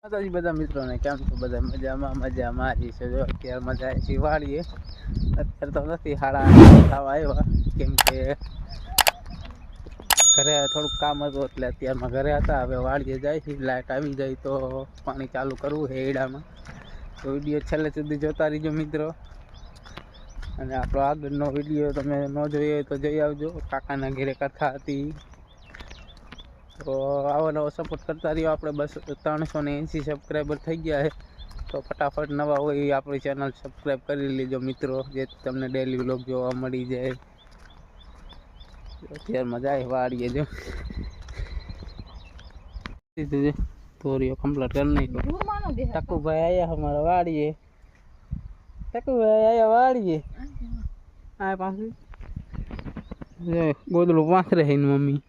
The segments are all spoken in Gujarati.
માતાજી બધા મિત્રોને કેમ છો? બધા મજામાં મારી છે. જો અત્યારે મજા આવી વાળીએ. અત્યારે તો નથી હાડા ખાવા આવ્યા, કેમ કે ઘરે થોડુંક કામ હતું એટલે અત્યારમાં ઘરે હતા. હવે વાળીએ જાય છે, લાઇટ આવી જાય તો પાણી ચાલુ કરવું છે એડામાં. તો વિડીયો છેલ્લે સુધી જોતા રહીજો મિત્રો. અને આપણો આગળનો વિડીયો તમે ન જોઈએ તો જોઈ આવજો. કાકાના ઘરે કથા હતી, તો આવો નવો સપોર્ટ કરતા રહ્યો. આપણે બસ 380 સબસ્ક્રાઈબર થઈ ગયા છે, તો ફટાફટ નવા હોય આપણી ચેનલ સબસ્ક્રાઈબ કરી લેજો મિત્રો, જેથી તમને ડેલી વ્લોગ જોવા મળી જાય. અત્યારે મજા આવી વાળીએ. જો તોરીઓ કમ્પ્લીટ કરી નાખ્યો. ટકુભાઈ આયા અમારા વાળીએ. ટકુભાઈ આયા વાળીએ. આ પાછું ગોદડું પાથરે છે મમ્મી.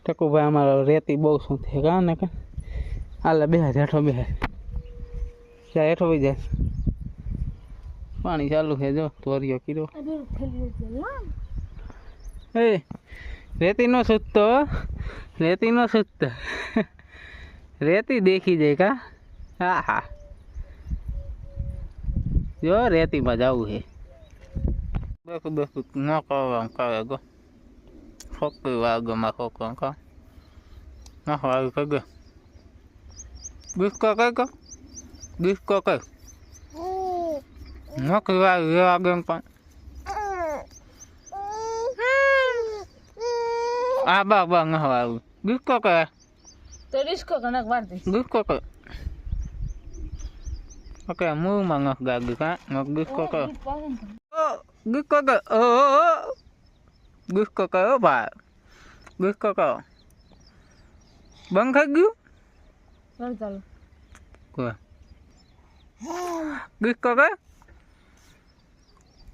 ટકુભાઈ અમારા રેતી બહુ શું છે કા ને કા. હાલે બે હેઠો બે જાય, હેઠો બી જાય. પાણી ચાલુ છે. જો તોરીઓ કીધો. એ રેતી નો સૂતતો, રેતી નો સૂતતો. રેતી દેખી જાય કા. હા હા, જો રેતીમાં જવું છે. બેકું બેકું ન કરવા કરે ગો. ખોકરી વાગમાં ખોકરા કા ના વાગ કગે. ડિસ્કો કઈ કો ડિસ્કો કઈ નોકરી વાગે વાગે પણ આ બા બા ન વાગ. ડિસ્કો કરે તો ડિસ્કો કનક વાળતી. ડિસ્કો કરે. ઓકે મૂળમાં નખ ગાગી કા નખ ડિસ્કો કરે. ડિસ્કો કરે. ઓ ડિસ્કો કરો ભાઈ. ડિસ્કો કરો. બંધ થઈ ગયું. ચાલો ડિસ્કો કરે.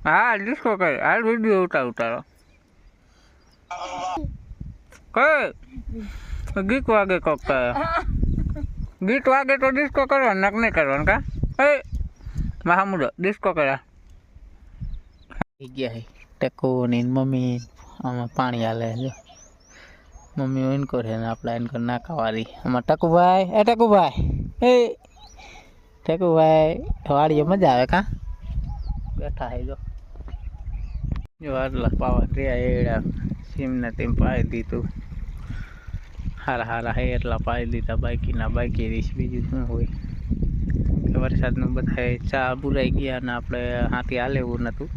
હા ડિસ્કો કરે. આ વિડીયો ઉતારો કઈ ગીત વાગે કોક કરે. ગીત વાગે તો ડિસ્કો કરવાનું, નક નહીં કરવાનું કા. એ મહામુદો ડિસ્કો કર્યા ગયા. ટકો ને મમ્મી આમાં પાણી હાલે. જો મમ્મી ઇનકો છે ને આપણે ઇનકો નાખાવાળી. આમાં ટકુભાઈ. એ ટકુભાઈ, એ ટકુભાઈ વાળીએ મજા આવે કા. બેઠા છે. જો આટલા પાવા રહ્યા એડા સીમને તેમ પાઈ દીધું. હારા હારા હે એટલા પાઈ દીધા. બાકી રીશ બીજું શું હોય. વરસાદનું બધા ચા બુરાઈ ગયા ને આપણે હાથી હાલેવું નહોતું.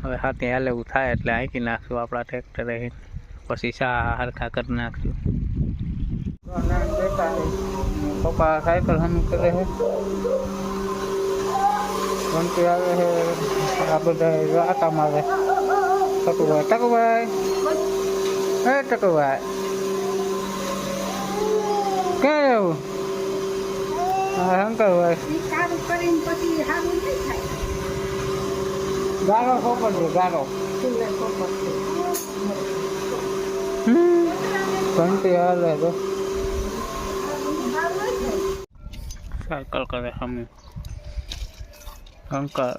હવે હાથી હાલેવું થાય એટલે હાંકી નાખશું આપણા ટ્રેક્ટરે. પછી ચા હરખા કરી નાખશું. પપ્પા સાયકલ હમ કરે છે. ઘંટી આવે છે. આ બધા આટા મારે. ટકુભાઈ ટકુભાઈ હે ટકુભાઈ ક્યાં રહેવું? હા શંકરભાઈ ગારો ખોપર છે. ગારો ઘંટી હાલે તો સાયકલ કરે હમ શંકર.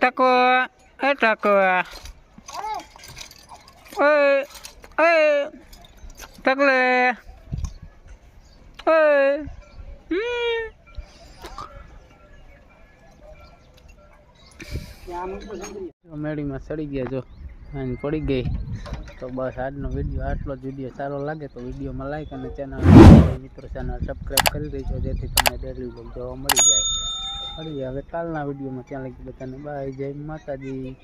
ટકો એ ટકો ટકલે મેળીમાં સડી ગયા. જો અને પડી ગઈ. તો બસ આજનો વિડીયો આટલો જ. વિડીયો સારો લાગે તો વિડીયોમાં લાઈક અને ચેનલ મિત્રો ચેનલ સબસ્ક્રાઈબ કરી દેજો, જેથી તમને ડેલી વ્લોગ જોવા મળી જાય. મળીએ હવે કાલના વિડીયોમાં. ત્યાં લગી બધાને બાય. જય માતાજી.